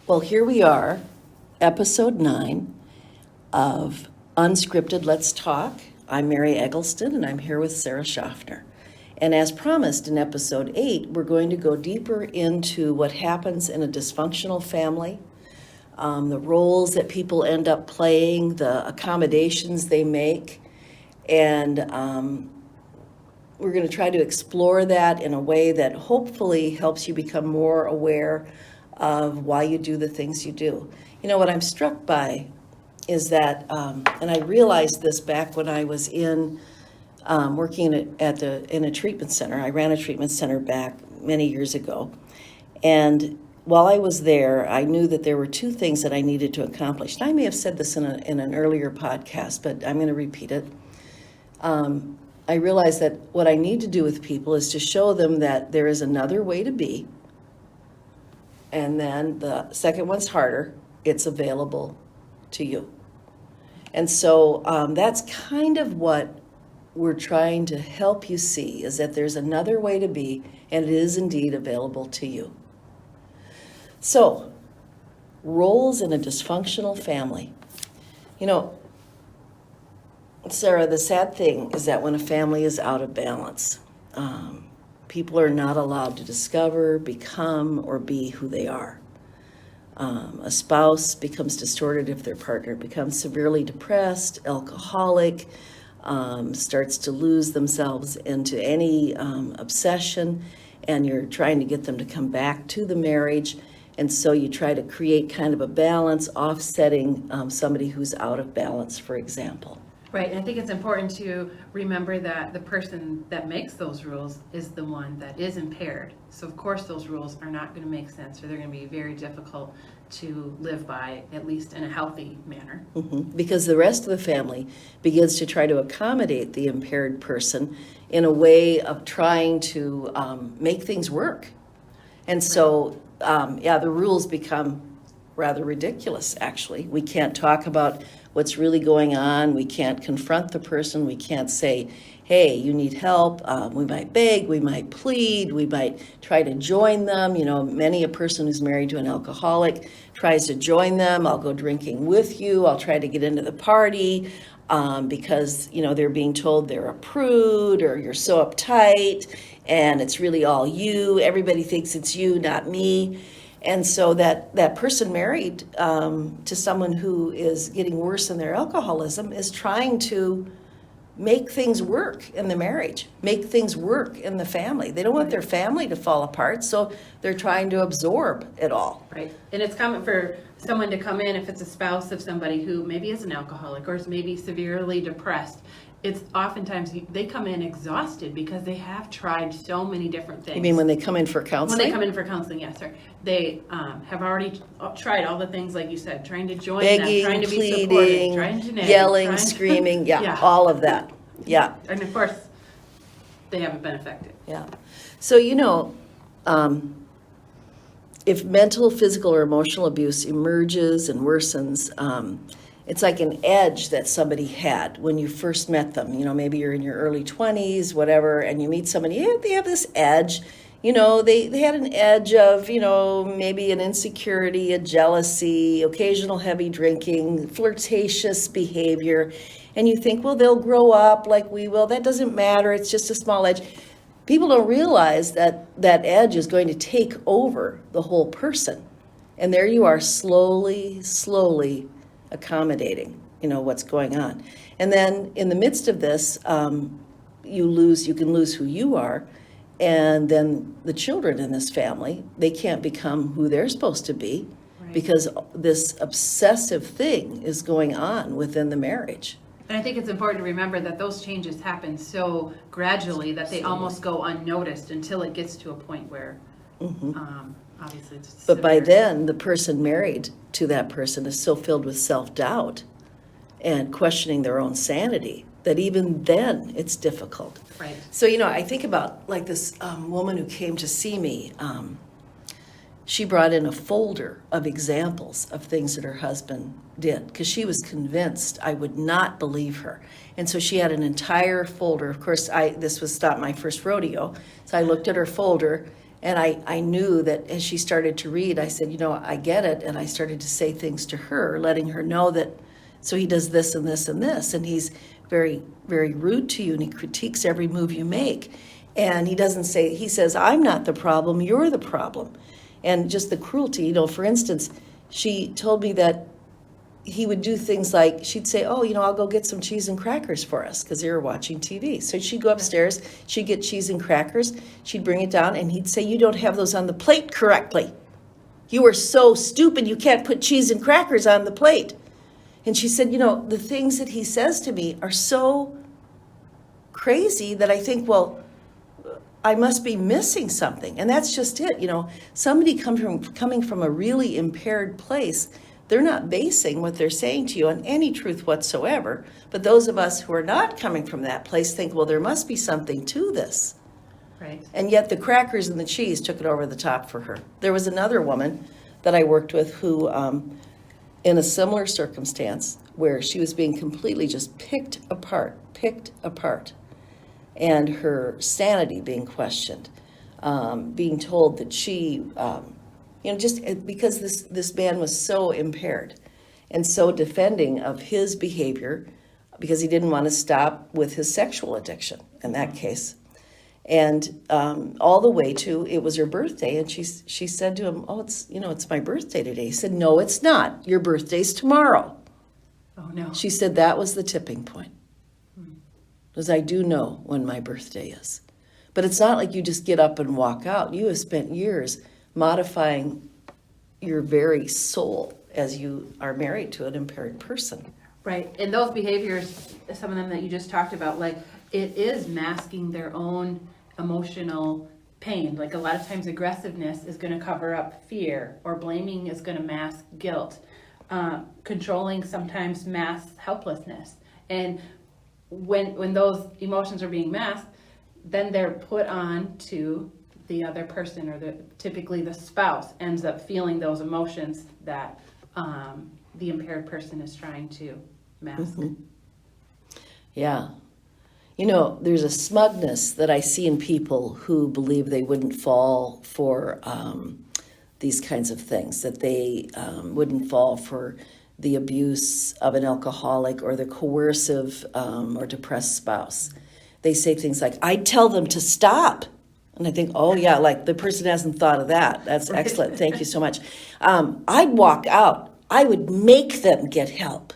Well, here we are, episode 9 of Unscripted Let's Talk. I'm Mary Eggleston, and I'm here with Sarah Schaffner. And as promised in episode 8, we're going to go deeper into what happens in a dysfunctional family, the roles that people end up playing, the accommodations they make, and we're going to try to explore that in a way that hopefully helps you become more aware of why you do the things you do. You know, what I'm struck by is that, and I realized this back when I was working in a treatment center. I ran a treatment center back many years ago. And while I was there, I knew that there were two things that I needed to accomplish. And I may have said this in an earlier podcast, but I'm going to repeat it. I realized that what I need to do with people is to show them that there is another way to be. And then the second one's harder. It's available to you. And so that's kind of what we're trying to help you see, is that there's another way to be, and it is indeed available to you. So, roles in a dysfunctional family. You know, Sarah, the sad thing is that when a family is out of balance, people are not allowed to discover, become, or be who they are. A spouse becomes distorted if their partner becomes severely depressed, alcoholic, starts to lose themselves into any obsession, and you're trying to get them to come back to the marriage. And so you try to create kind of a balance, offsetting somebody who's out of balance, for example. Right, and I think it's important to remember that the person that makes those rules is the one that is impaired. So of course those rules are not going to make sense, or they're going to be very difficult to live by, at least in a healthy manner. Mm-hmm. Because the rest of the family begins to try to accommodate the impaired person in a way of trying to make things work. And so, the rules become rather ridiculous, actually. We can't talk about what's really going on. We can't confront the person. We can't say, hey, you need help. We might beg, we might plead, we might try to join them. You know, many a person who's married to an alcoholic tries to join them. I'll go drinking with you. I'll try to get into the party because, you know, they're being told they're a prude, or you're so uptight and it's really all you. Everybody thinks it's you, not me. And so that person married to someone who is getting worse in their alcoholism is trying to make things work in the marriage, make things work in the family. They don't want their family to fall apart, so they're trying to absorb it all. Right, and it's common for someone to come in, if it's a spouse of somebody who maybe is an alcoholic or is maybe severely depressed. It's oftentimes they come in exhausted because they have tried so many different things. You mean when they come in for counseling? When they come in for counseling, yes, sir. They have already tried all the things, like you said, trying to join begging, them, trying to be pleading, supportive, trying to nag, yelling, screaming, yeah, all of that. Yeah. And of course, they haven't been effective. Yeah. So, you know, if mental, physical, or emotional abuse emerges and worsens, it's like an edge that somebody had when you first met them. You know, maybe you're in your early 20s, whatever, and you meet somebody, yeah, they have this edge. You know, they had an edge of, you know, maybe an insecurity, a jealousy, occasional heavy drinking, flirtatious behavior. And you think, well, they'll grow up like we will. That doesn't matter. It's just a small edge. People don't realize that that edge is going to take over the whole person. And there you are, slowly accommodating, you know, what's going on. And then in the midst of this, you can lose who you are. And then the children in this family, they can't become who they're supposed to be, right, because this obsessive thing is going on within the marriage. And I think it's important to remember that those changes happen so gradually that they almost go unnoticed until it gets to a point where obviously it's But by severe. then, the person married to that person is so filled with self-doubt and questioning their own sanity that even then it's difficult. Right. So, you know, I think about like this woman who came to see me. She brought in a folder of examples of things that her husband did because she was convinced I would not believe her. And so she had an entire folder. Of course, this was not my first rodeo. So I looked at her folder And I knew that as she started to read, I said, I get it. And I started to say things to her, letting her know that, so he does this and this and this. And he's very, very rude to you, and he critiques every move you make. And he says, I'm not the problem, you're the problem. And just the cruelty, for instance, she told me that he would do things like, she'd say, I'll go get some cheese and crackers for us, because they were watching TV. So she'd go upstairs, she'd get cheese and crackers, she'd bring it down, and he'd say, you don't have those on the plate correctly. You are so stupid, you can't put cheese and crackers on the plate. And she said, the things that he says to me are so crazy that I think, well, I must be missing something. And that's just it. Somebody coming from a really impaired place, they're not basing what they're saying to you on any truth whatsoever. But those of us who are not coming from that place think, well, there must be something to this. Right. And yet the crackers and the cheese took it over the top for her. There was another woman that I worked with who, in a similar circumstance, where she was being completely just picked apart, and her sanity being questioned, being told that she, just because this man was so impaired and so defending of his behavior, because he didn't want to stop with his sexual addiction in that case. And all the way to, it was her birthday, and she said to him, it's my birthday today. He said, no, it's not. Your birthday's tomorrow. Oh, no. She said that was the tipping point. Because I do know when my birthday is. But it's not like you just get up and walk out. You have spent years modifying your very soul as you are married to an impaired person. Right, and those behaviors, some of them that you just talked about, like, it is masking their own emotional pain. Like, a lot of times aggressiveness is going to cover up fear, or blaming is going to mask guilt. Controlling sometimes masks helplessness. And when those emotions are being masked, then they're put on to the other person, or typically the spouse ends up feeling those emotions that the impaired person is trying to mask. Mm-hmm. Yeah. There's a smugness that I see in people who believe they wouldn't fall for these kinds of things, that they wouldn't fall for the abuse of an alcoholic or the coercive or depressed spouse. They say things like, I'd tell them to stop. And I think, oh yeah, like the person hasn't thought of that. That's excellent. Thank you so much. I'd walk out. I would make them get help.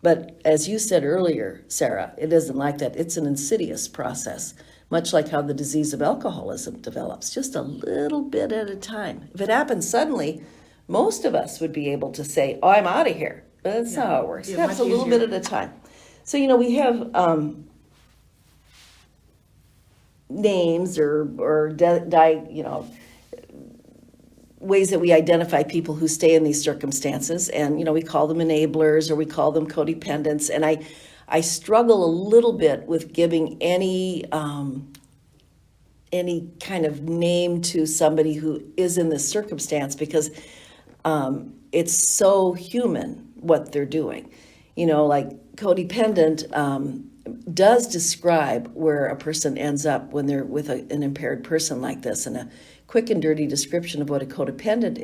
But as you said earlier, Sarah, it isn't like that. It's an insidious process, much like how the disease of alcoholism develops, just a little bit at a time. If it happens suddenly, most of us would be able to say, I'm out of here. But that's not how it works. It happens a little bit at a time. So, we have names or ways that we identify people who stay in these circumstances, and we call them enablers, or we call them codependents. And I struggle a little bit with giving any kind of name to somebody who is in this circumstance, because it's so human what they're doing. Like codependent does describe where a person ends up when they're with an impaired person like this. And a quick and dirty description of what a codependent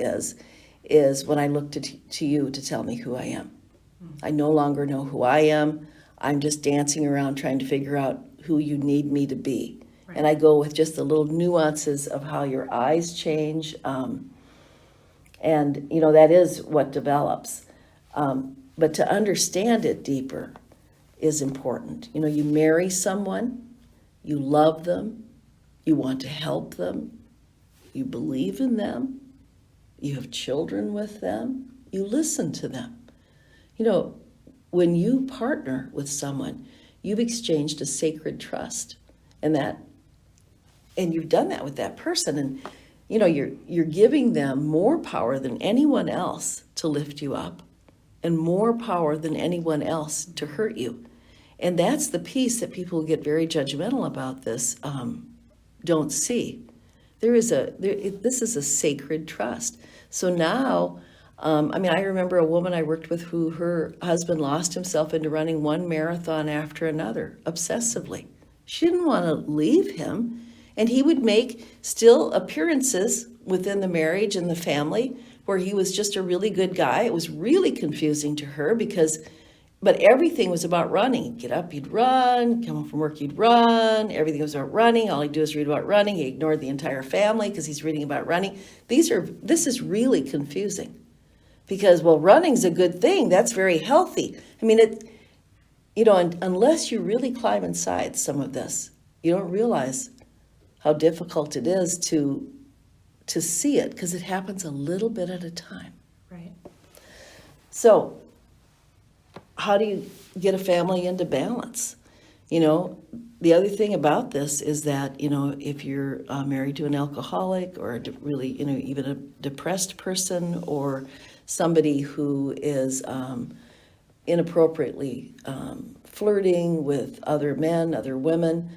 is when I look to you to tell me who I am. I no longer know who I am. I'm just dancing around trying to figure out who you need me to be. Right. And I go with just the little nuances of how your eyes change. And, that is what develops. But to understand it deeper is important. You marry someone, you love them, you want to help them, you believe in them, you have children with them, you listen to them. When you partner with someone, you've exchanged a sacred trust, and you've done that with that person, and you're giving them more power than anyone else to lift you up, and more power than anyone else to hurt you. And that's the piece that people who get very judgmental about this don't see. This is a sacred trust. So now, I remember a woman I worked with who her husband lost himself into running one marathon after another, obsessively. She didn't want to leave him. And he would make still appearances within the marriage and the family where he was just a really good guy. It was really confusing to her but everything was about running. He'd get up, he'd run, come home from work, he'd run. Everything was about running. All he'd do is read about running. He ignored the entire family because he's reading about running. This is really confusing because, well, running's a good thing. That's very healthy. I mean, unless you really climb inside some of this, you don't realize how difficult it is to see it because it happens a little bit at a time. Right. So how do you get a family into balance? The other thing about this is that, if you're married to an alcoholic or really, even a depressed person or somebody who is inappropriately flirting with other men, other women,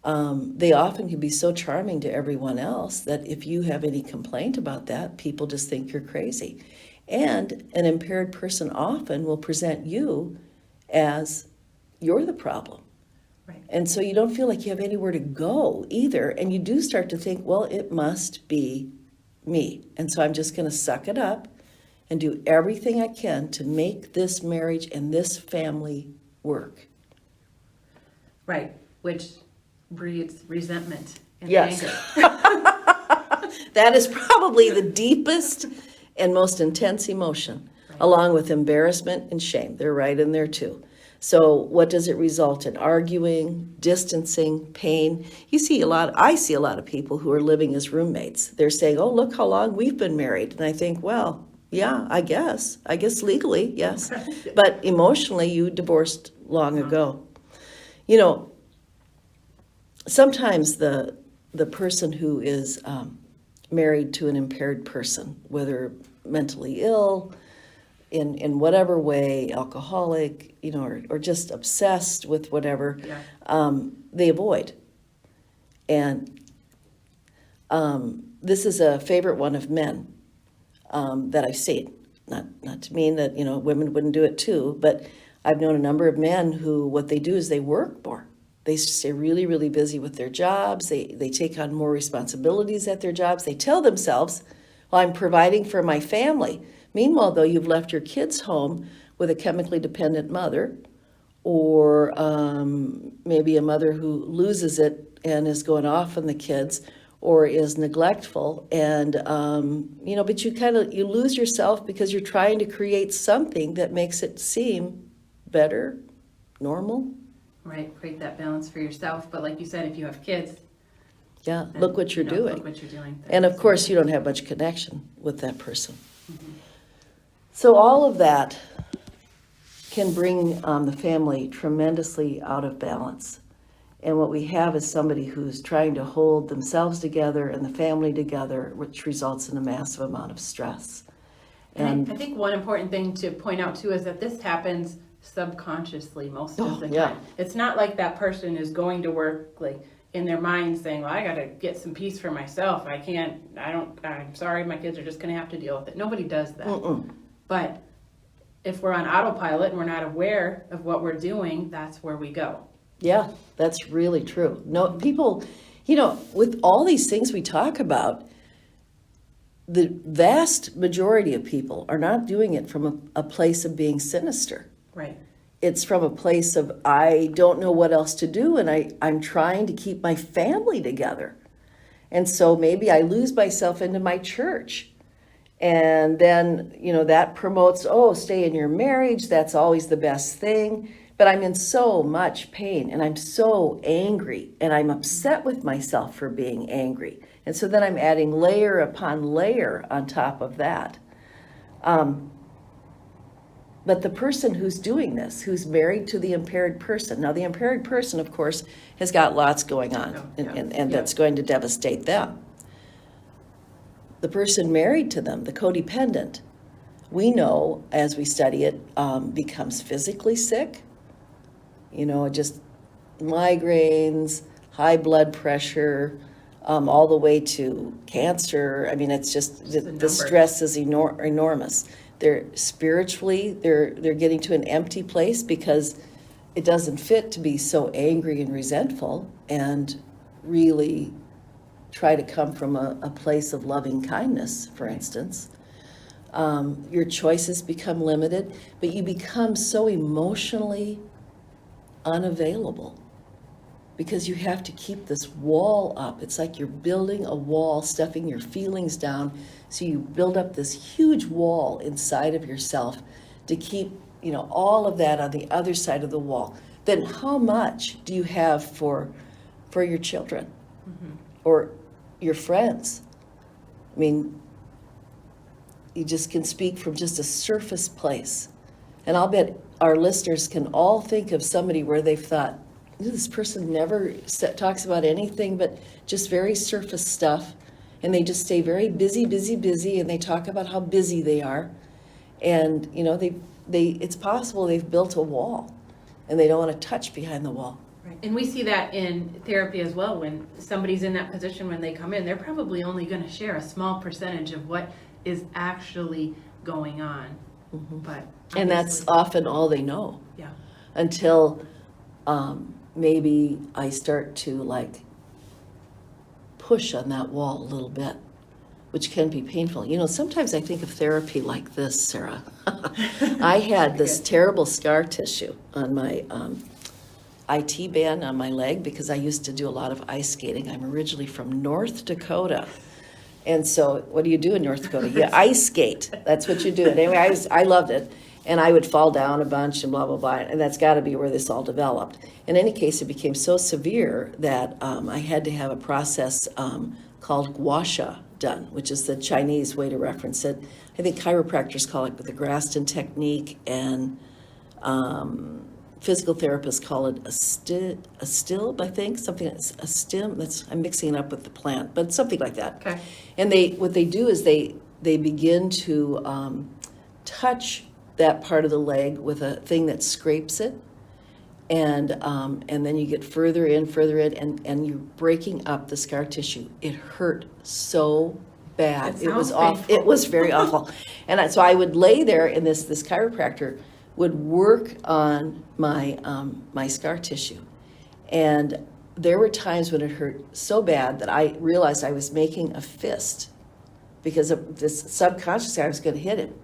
they often can be so charming to everyone else that if you have any complaint about that, people just think you're crazy. And an impaired person often will present you as you're the problem. Right. And so you don't feel like you have anywhere to go either. And you do start to think, well, it must be me. And so I'm just going to suck it up and do everything I can to make this marriage and this family work. Right, which breeds resentment and Yes. anger. That is probably the deepest and most intense emotion, along with embarrassment and shame. They're right in there too. So what does it result in? Arguing, distancing, pain. I see a lot of people who are living as roommates. They're saying, oh, look how long we've been married. And I think, well, yeah, I guess legally, yes. But emotionally, you divorced long ago. Sometimes the person who is married to an impaired person, whether mentally ill, in whatever way, alcoholic, or just obsessed with whatever, they avoid. And this is a favorite one of men that I've seen. Not to mean that, women wouldn't do it too, but I've known a number of men who, what they do is they work more. They stay really, really busy with their jobs. They take on more responsibilities at their jobs. They tell themselves, well, I'm providing for my family. Meanwhile, though, you've left your kids home with a chemically dependent mother, or maybe a mother who loses it and is going off on the kids, or is neglectful. And, but you lose yourself because you're trying to create something that makes it seem better, normal. Right, create that balance for yourself. But like you said, if you have kids, yeah, look what you're doing. Look what you're doing. And of course, you don't have much connection with that person. Mm-hmm. So all of that can bring the family tremendously out of balance. And what we have is somebody who's trying to hold themselves together and the family together, which results in a massive amount of stress. And I think one important thing to point out too is that this happens subconsciously most of the time. It's not like that person is going to work like in their mind saying, well, I got to get some peace for myself. I'm sorry, my kids are just going to have to deal with it. Nobody does that. Mm-mm. But if we're on autopilot and we're not aware of what we're doing, that's where we go. Yeah, that's really true. No, people, with all these things we talk about, the vast majority of people are not doing it from a place of being sinister. Right. It's from a place of, I don't know what else to do, and I'm trying to keep my family together. And so maybe I lose myself into my church. And then, that promotes, stay in your marriage. That's always the best thing. But I'm in so much pain, and I'm so angry, and I'm upset with myself for being angry. And so then I'm adding layer upon layer on top of that. But the person who's doing this, who's married to the impaired person, now the impaired person, of course, has got lots going on, and that's going to devastate them. The person married to them, the codependent, we know as we study it, becomes physically sick, just migraines, high blood pressure, all the way to cancer. I mean, it's just the stress is enormous. They're spiritually, they're getting to an empty place because it doesn't fit to be so angry and resentful and really try to come from a place of loving kindness, for instance. Your choices become limited, but you become so emotionally unavailable because you have to keep this wall up. It's like you're building a wall, stuffing your feelings down. So you build up this huge wall inside of yourself to keep, all of that on the other side of the wall. Then how much do you have for your children or your friends? I mean, you just can speak from just a surface place. And I'll bet our listeners can all think of somebody where they've thought, this person never talks about anything but just very surface stuff. And they just stay very busy, busy, busy. And they talk about how busy they are. And, it's possible they've built a wall and they don't want to touch behind the wall. Right. And we see that in therapy as well. When somebody's in that position, when they come in, they're probably only going to share a small percentage of what is actually going on. But and that's often all they know. Yeah. Until maybe I start to push on that wall a little bit, which can be painful. Sometimes I think of therapy like this, Sarah. I had this terrible scar tissue on my IT band on my leg because I used to do a lot of ice skating. I'm originally from North Dakota. And so what do you do in North Dakota? You ice skate. That's what you do. And anyway, I loved it. And I would fall down a bunch and blah, blah, blah. And that's got to be where this all developed. In any case, it became so severe that I had to have a process called gua sha done, which is the Chinese way to reference it. I think chiropractors call it the Graston technique, and physical therapists call it a stilb, I think, something that's a stim. I'm mixing it up with the plant, but something like that. Okay. And what they do is they begin to touch that part of the leg with a thing that scrapes it, and then you get further in, and you're breaking up the scar tissue. It hurt so bad. It was awful. It was very awful. And so I would lay there, and this chiropractor would work on my scar tissue, and there were times when it hurt so bad that I realized I was making a fist because of this subconsciously I was going to hit him.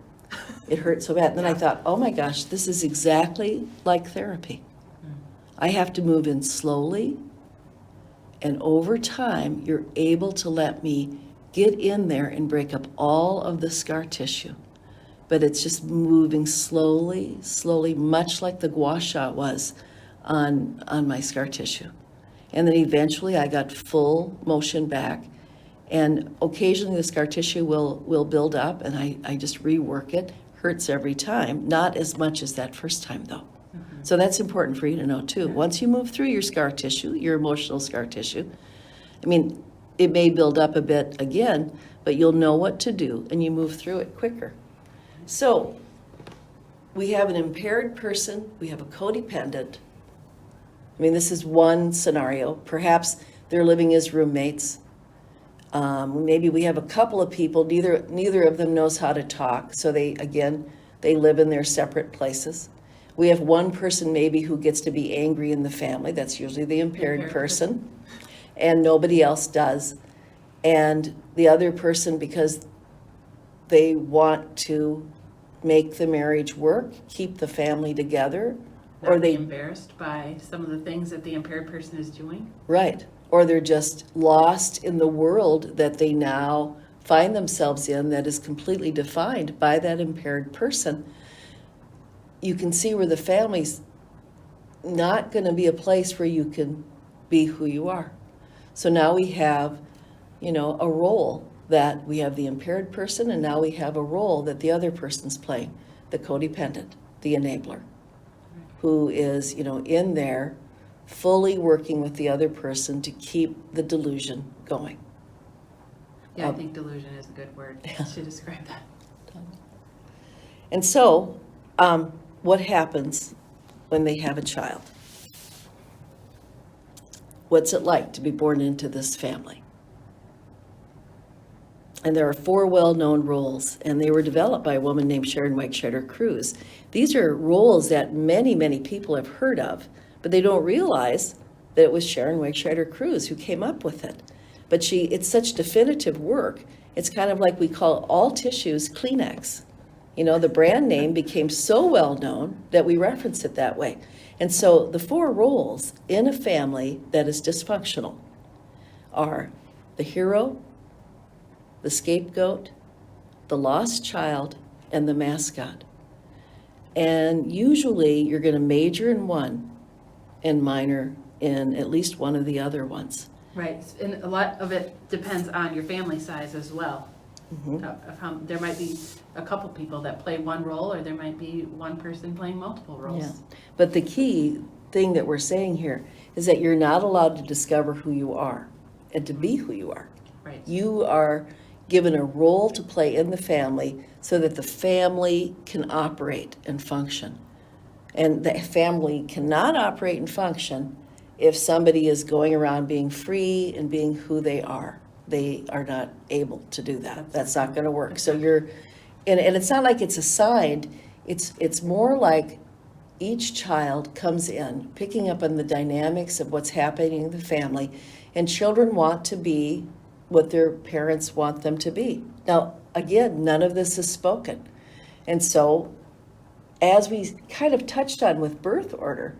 It hurt so bad. And then I thought, oh my gosh, this is exactly like therapy. I have to move in slowly, and over time, you're able to let me get in there and break up all of the scar tissue. But it's just moving slowly, slowly, much like the gua sha was on my scar tissue. And then eventually I got full motion back. And occasionally the scar tissue will build up, and I just rework it. Hurts every time, not as much as that first time though. So that's important for you to know too. Once you move through your scar tissue, your emotional scar tissue, I mean, it may build up a bit again, but you'll know what to do and you move through it quicker. So we have an impaired person, we have a codependent. I mean, this is one scenario. Perhaps they're living as roommates. Maybe we have a couple of people, neither of them knows how to talk, so they live in their separate places. We have one person maybe who gets to be angry in the family, that's usually the impaired person, and nobody else does. And the other person, because they want to make the marriage work, keep the family together, or they embarrassed by some of the things that the impaired person is doing. Right. Or they're just lost in the world that they now find themselves in that is completely defined by that impaired person. You can see where the family's not going to be a place where you can be who you are. So now we have, a role that we have the impaired person, and now we have a role that the other person's playing, the codependent, the enabler, who is, in there fully working with the other person to keep the delusion going. Yeah, I think delusion is a good word to describe that. And so, what happens when they have a child? What's it like to be born into this family? And there are 4 well-known roles, and they were developed by a woman named Sharon Weichscheider Cruz. These are roles that many, many people have heard of, but they don't realize that it was Sharon Weichscheider Cruz who came up with it. But it's such definitive work. It's kind of like we call all tissues Kleenex. You know, the brand name became so well known that we reference it that way. And so the 4 roles in a family that is dysfunctional are the hero, the scapegoat, the lost child, and the mascot. And usually you're going to major in one and minor in at least one of the other ones. Right, and a lot of it depends on your family size as well. Of how, there might be a couple people that play one role, or there might be one person playing multiple roles. Yeah. But the key thing that we're saying here is that you're not allowed to discover who you are and to be who you are. Right. You are given a role to play in the family so that the family can operate and function. And the family cannot operate and function if somebody is going around being free and being who they are. They are not able to do that. That's not going to work. So and it's not like it's assigned. It's more like each child comes in, picking up on the dynamics of what's happening in the family, and children want to be what their parents want them to be. Now, again, none of this is spoken. And so, as we kind of touched on with birth order,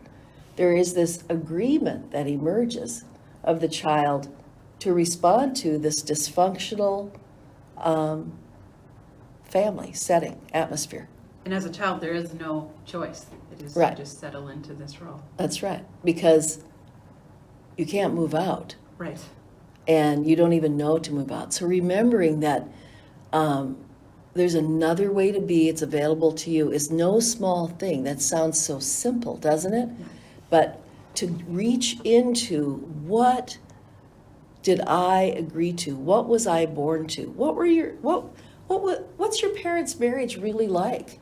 there is this agreement that emerges of the child to respond to this dysfunctional family setting, atmosphere. And as a child, there is no choice. It is Right. to just settle into this role. That's right, because you can't move out. Right. And you don't even know to move out. So remembering that there's another way to be, it's available to you, is no small thing. That sounds so simple, doesn't it? Yeah. But to reach into, what did I agree to? What was I born to? What's your parents' marriage really like?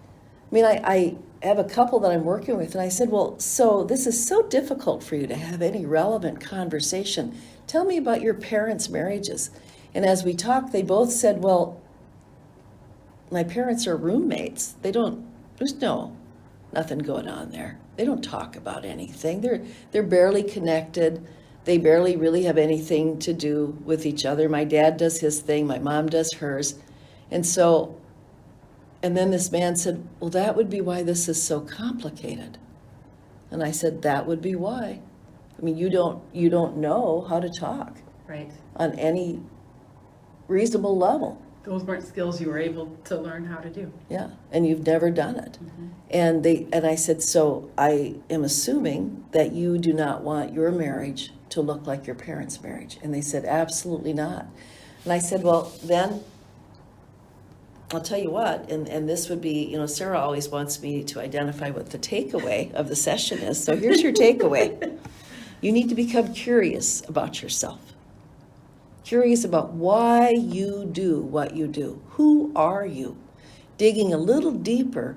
I mean, I have a couple that I'm working with, and I said, well, so this is so difficult for you to have any relevant conversation. Tell me about your parents' marriages. And as we talked, they both said, well, my parents are roommates. There's nothing going on there. They don't talk about anything. They're barely connected. They barely really have anything to do with each other. My dad does his thing, my mom does hers. And then this man said, well, that would be why this is so complicated. And I said, that would be why. I mean, you don't know how to talk Right. on any reasonable level. Those weren't skills you were able to learn how to do. Yeah, and you've never done it. And I said, so I am assuming that you do not want your marriage to look like your parents' marriage. And they said, absolutely not. And I said, well, then I'll tell you what, and this would be, Sarah always wants me to identify what the takeaway of the session is. So here's your takeaway. You need to become curious about yourself. Curious about why you do what you do. Who are you? Digging a little deeper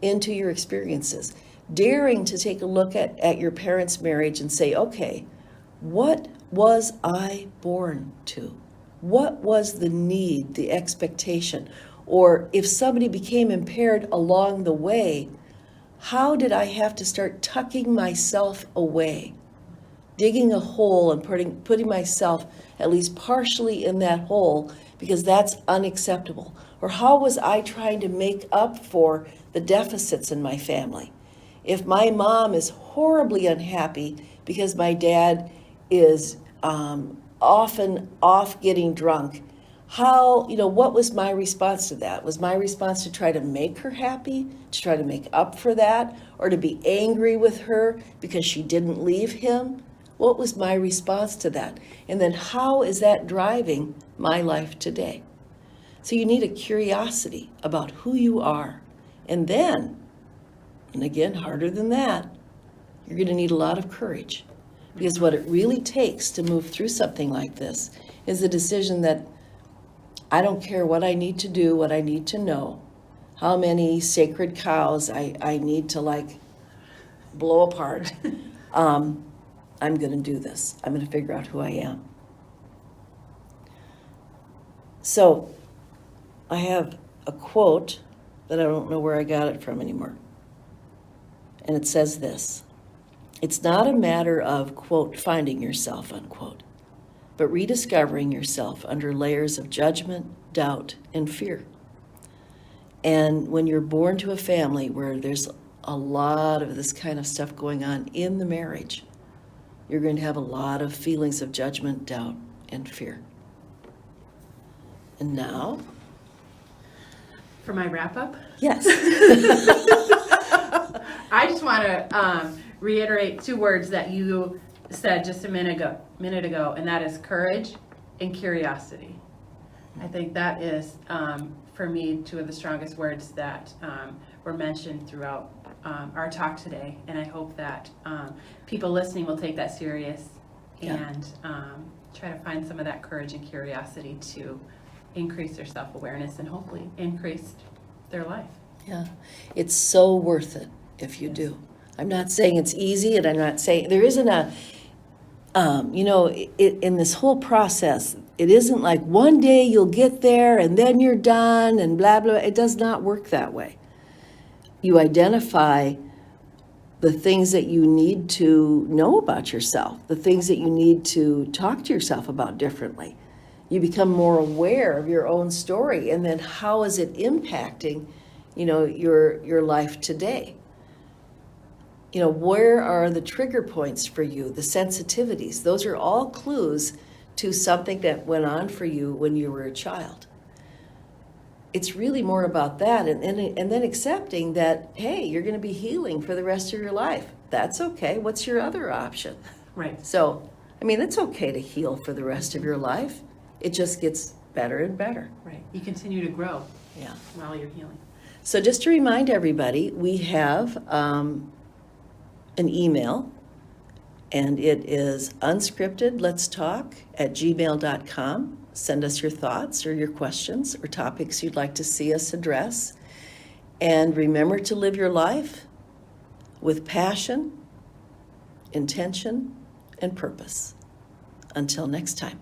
into your experiences. Daring to take a look at your parents' marriage and say, okay, what was I born to? What was the need, the expectation? Or if somebody became impaired along the way, how did I have to start tucking myself away? Digging a hole and putting myself at least partially in that hole because that's unacceptable. Or how was I trying to make up for the deficits in my family? If my mom is horribly unhappy because my dad is often off getting drunk, what was my response to that? Was my response to try to make her happy, to try to make up for that, or to be angry with her because she didn't leave him? What was my response to that? And then how is that driving my life today? So you need a curiosity about who you are. And then, and again, harder than that, you're going to need a lot of courage. Because what it really takes to move through something like this is a decision that I don't care what I need to do, what I need to know, how many sacred cows I need to blow apart. I'm going to do this. I'm going to figure out who I am. So I have a quote that I don't know where I got it from anymore. And it says this: it's not a matter of, quote, finding yourself, unquote. but rediscovering yourself under layers of judgment, doubt, and fear. And when you're born to a family where there's a lot of this kind of stuff going on in the marriage, you're going to have a lot of feelings of judgment, doubt, and fear. And now? For my wrap up, Yes. I just want to reiterate 2 words that you said just a minute ago, and that is courage and curiosity. I think that is, for me, 2 of the strongest words that were mentioned throughout our talk today. And I hope that people listening will take that serious and try to find some of that courage and curiosity to increase their self-awareness and hopefully increase their life. Yeah, it's so worth it if you do. I'm not saying it's easy, and I'm not saying there isn't a, in this whole process, it isn't like one day you'll get there and then you're done and blah, blah. It does not work that way. You identify the things that you need to know about yourself, the things that you need to talk to yourself about differently. You become more aware of your own story, and then how is it impacting, your life today? Where are the trigger points for you, the sensitivities? Those are all clues to something that went on for you when you were a child. It's really more about that, and then accepting that, hey, you're going to be healing for the rest of your life. That's okay. What's your other option? Right. So, it's okay to heal for the rest of your life. It just gets better and better. Right. You continue to grow while you're healing. So just to remind everybody, we have an email, and it is unscriptedletstalk@gmail.com. Send us your thoughts or your questions or topics you'd like to see us address. And remember to live your life with passion, intention, and purpose. Until next time.